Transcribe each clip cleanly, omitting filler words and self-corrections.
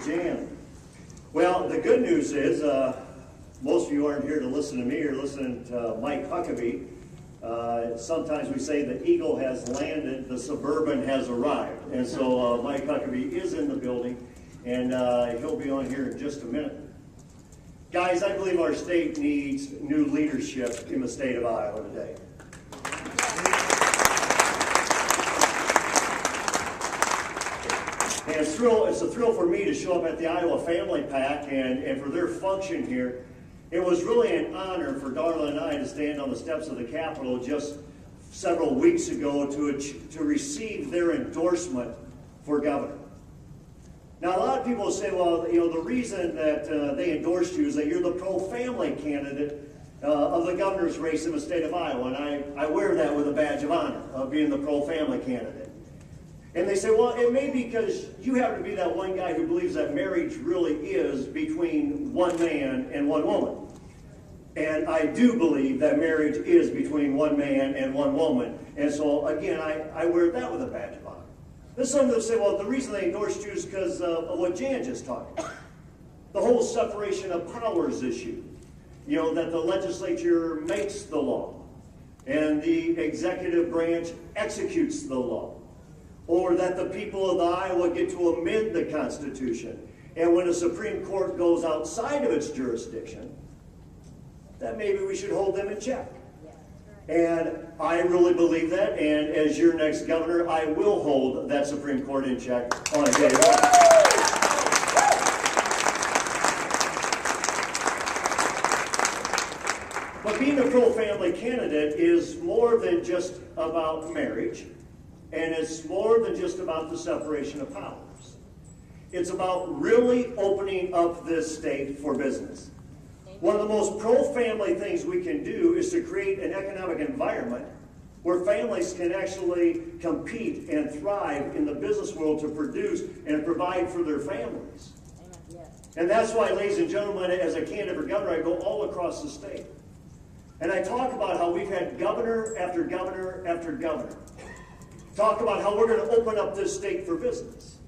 Jan. Well, the good news is most of you aren't here to listen to me or listening to Mike Huckabee. Sometimes we say the eagle has landed, the Suburban has arrived. And so Mike Huckabee is in the building, and he'll be on here in just a minute. Guys, I believe our state needs new leadership in the state of Iowa today. And it's a thrill for me to show up at the Iowa Family Pack and for their function here. It was really an honor for Darla and I to stand on the steps of the Capitol just several weeks ago to receive their endorsement for governor. Now, a lot of people say, well, you know, the reason that they endorsed you is that you're the pro-family candidate of the governor's race in the state of Iowa, and I wear that with a badge of honor of being the pro-family candidate. And they say, well, it may be because you happen to be that one guy who believes that marriage really is between one man and one woman. And I do believe that marriage is between one man and one woman. And so, again, I wear that with a badge of honor. There's some that say, well, the reason they endorsed you is because of what Jan just talked about. The whole separation of powers issue. You know, that the legislature makes the law and the executive branch executes the law. Or that the people of Iowa get to amend the Constitution. And when the Supreme Court goes outside of its jurisdiction, that maybe we should hold them in check. And I really believe that, and as your next governor, I will hold that Supreme Court in check on a day one. But being a pro-family candidate is more than just about marriage, and it's more than just about the separation of powers. It's about really opening up this state for business. One of the most pro-family things we can do is to create an economic environment where families can actually compete and thrive in the business world to produce and provide for their families. And that's why, ladies and gentlemen, as a candidate for governor, I go all across the state. And I talk about how we've had governor after governor after governor talk about how we're going to open up this state for business.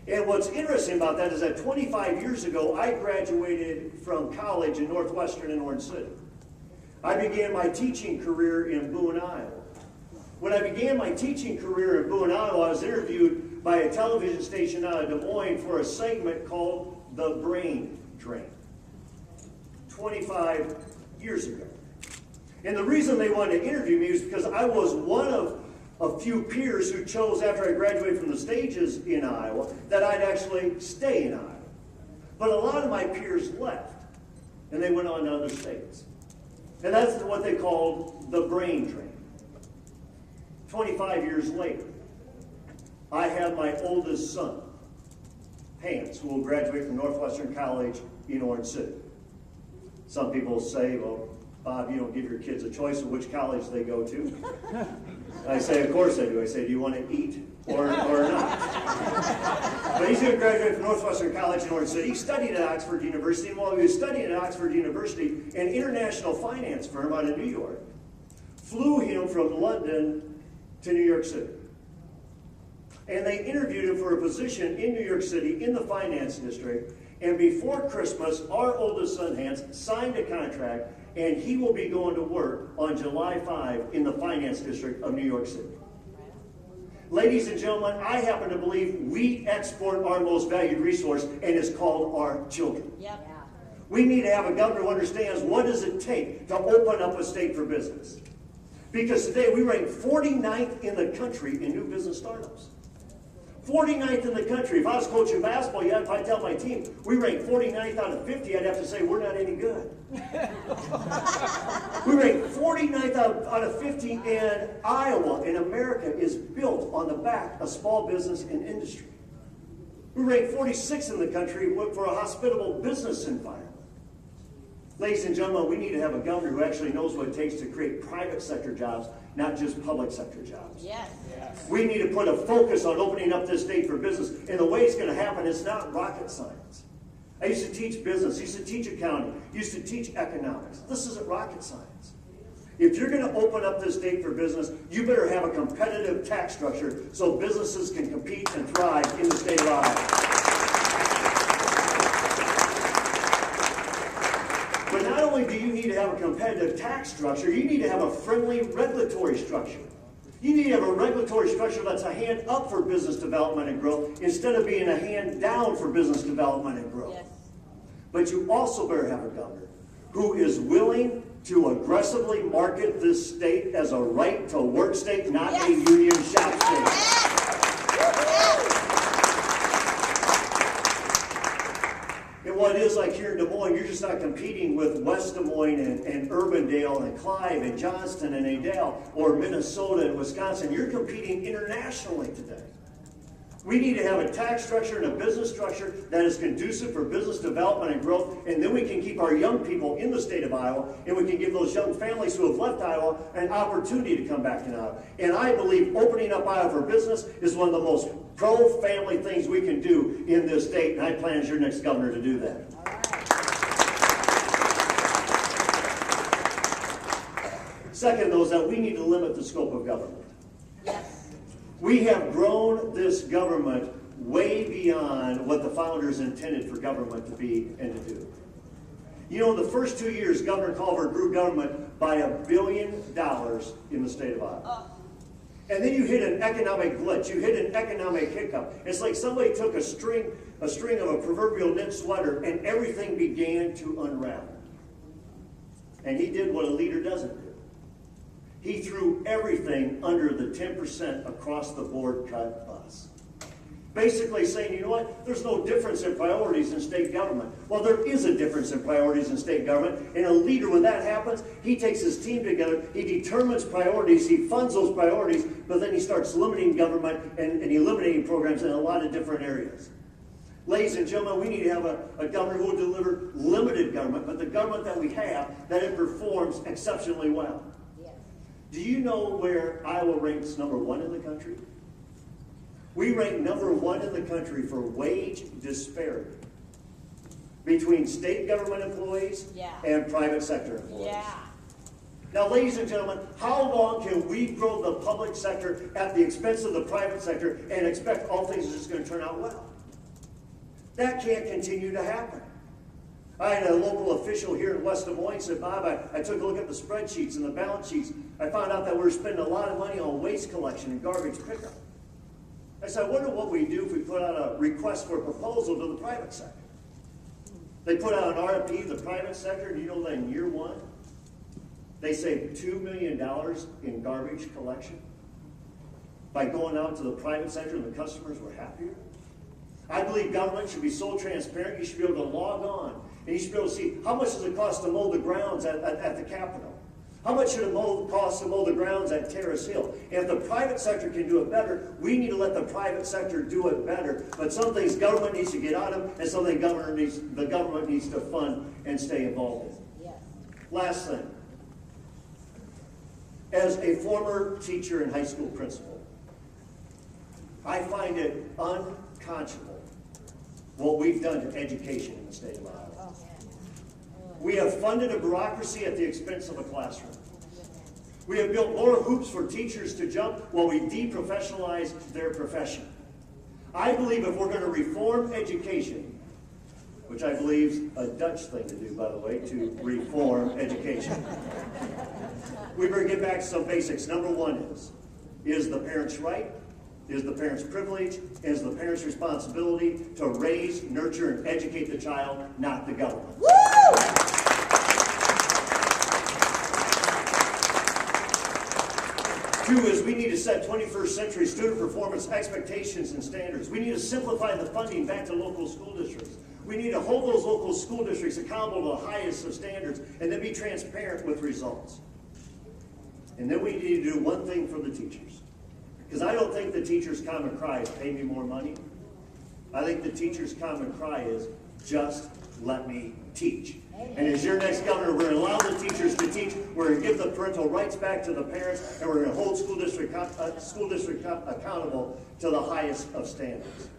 And what's interesting about that is that 25 years ago, I graduated from college in Northwestern in Orange City. I began my teaching career in Boone, Iowa. When I began my teaching career in Boone, Iowa, I was interviewed by a television station out of Des Moines for a segment called The Brain Drain. 25 years ago. And the reason they wanted to interview me is because I was one of a few peers who chose, after I graduated from the stages in Iowa, that I'd actually stay in Iowa. But a lot of my peers left, and they went on to other states. And that's what they called the brain drain. 25 years later, I have my oldest son, Hans, who will graduate from Northwestern College in Orange City. Some people say, well, Bob, you don't give your kids a choice of which college they go to. I say, of course I do. I say, do you want to eat or not? But he's going to graduate from Northwestern College in Orange City. He studied at Oxford University, and while he was studying at Oxford University, an international finance firm out of New York flew him from London to New York City. And they interviewed him for a position in New York City in the finance district. And before Christmas, our oldest son, Hans, signed a contract, and he will be going to work on July 5 in the finance district of New York City. Ladies and gentlemen, I happen to believe we export our most valued resource, and it's called our children. Yep. We need to have a governor who understands what does it take to open up a state for business. Because today we rank 49th in the country in new business startups. 49th in the country. If I was coaching basketball, if I tell my team we rank 49th out of 50, I'd have to say we're not any good. We rank 49th out of 50, and Iowa in America is built on the back of small business and industry. We rank 46th in the country for a hospitable business environment. Ladies and gentlemen, we need to have a governor who actually knows what it takes to create private sector jobs, not just public sector jobs. Yes. We need to put a focus on opening up this state for business. And the way it's going to happen is not rocket science. I used to teach business, used to teach accounting, used to teach economics. This isn't rocket science. If you're going to open up this state for business, you better have a competitive tax structure so businesses can compete and thrive in the state of Iowa. have a competitive tax structure, you need to have a friendly regulatory structure. You need to have a regulatory structure that's a hand up for business development and growth instead of being a hand down for business development and growth. Yes. But you also better have a governor who is willing to aggressively market this state as a right-to-work state, not a union shop state. And what it is like here in Des Moines, you're just not competing with West Des Moines and Urbandale and Clive and Johnston and Adel or Minnesota and Wisconsin. You're competing internationally today. We need to have a tax structure and a business structure that is conducive for business development and growth, and then we can keep our young people in the state of Iowa, and we can give those young families who have left Iowa an opportunity to come back to Iowa. And I believe opening up Iowa for business is one of the most pro-family things we can do in this state, and I plan as your next governor to do that. Second, though, is that we need to limit the scope of government. Yes. We have grown this government way beyond what the founders intended for government to be and to do. You know, the first 2 years, Governor Culver grew government by $1 billion in the state of Iowa. And then you hit an economic glitch. You hit an economic hiccup. It's like somebody took a string of a proverbial knit sweater and everything began to unravel. And he did what a leader doesn't do. He threw everything under the 10% across the board cut bus. Basically saying, you know what, there's no difference in priorities in state government. Well, there is a difference in priorities in state government. And a leader, when that happens, he takes his team together, he determines priorities, he funds those priorities, but then he starts limiting government and eliminating programs in a lot of different areas. Ladies and gentlemen, we need to have a governor who will deliver limited government, but the government that we have, that it performs exceptionally well. Do you know where Iowa ranks #1 in the country? We rank #1 in the country for wage disparity between state government employees and private sector employees. Yeah. Now, ladies and gentlemen, how long can we grow the public sector at the expense of the private sector and expect all things are just going to turn out well? That can't continue to happen. I had a local official here in West Des Moines said, Bob, I took a look at the spreadsheets and the balance sheets. I found out that we're spending a lot of money on waste collection and garbage pickup. I said, I wonder what we do if we put out a request for a proposal to the private sector. They put out an RFP, the private sector, and you know that in year 1, they saved $2 million in garbage collection by going out to the private sector, and the customers were happier. I believe government should be so transparent, you should be able to log on, and you should be able to see how much does it cost to mow the grounds at the Capitol? How much should it cost to mow the grounds at Terrace Hill? And if the private sector can do it better, we need to let the private sector do it better. But some things government needs to get out of, and some things the government needs to fund and stay involved in. Yes. Last thing. As a former teacher and high school principal, I find it unconscionable what we've done to education in the state of Iowa. We have funded a bureaucracy at the expense of a classroom. We have built more hoops for teachers to jump while we deprofessionalize their profession. I believe if we're going to reform education, which I believe is a Dutch thing to do, by the way, to reform education, we better get back to some basics. #1 is the parent's right, is the parent's privilege, is the parent's responsibility to raise, nurture, and educate the child, not the government. Woo! 2 is we need to set 21st century student performance expectations and standards. We need to simplify the funding back to local school districts. We need to hold those local school districts accountable to the highest of standards and then be transparent with results. And then we need to do one thing for the teachers. Because I don't think the teacher's common cry is pay me more money. I think the teacher's common cry is just let me teach. And as your next governor, we're going to allow the teachers to teach. We're going to give the parental rights back to the parents, and we're going to hold school district accountable to the highest of standards.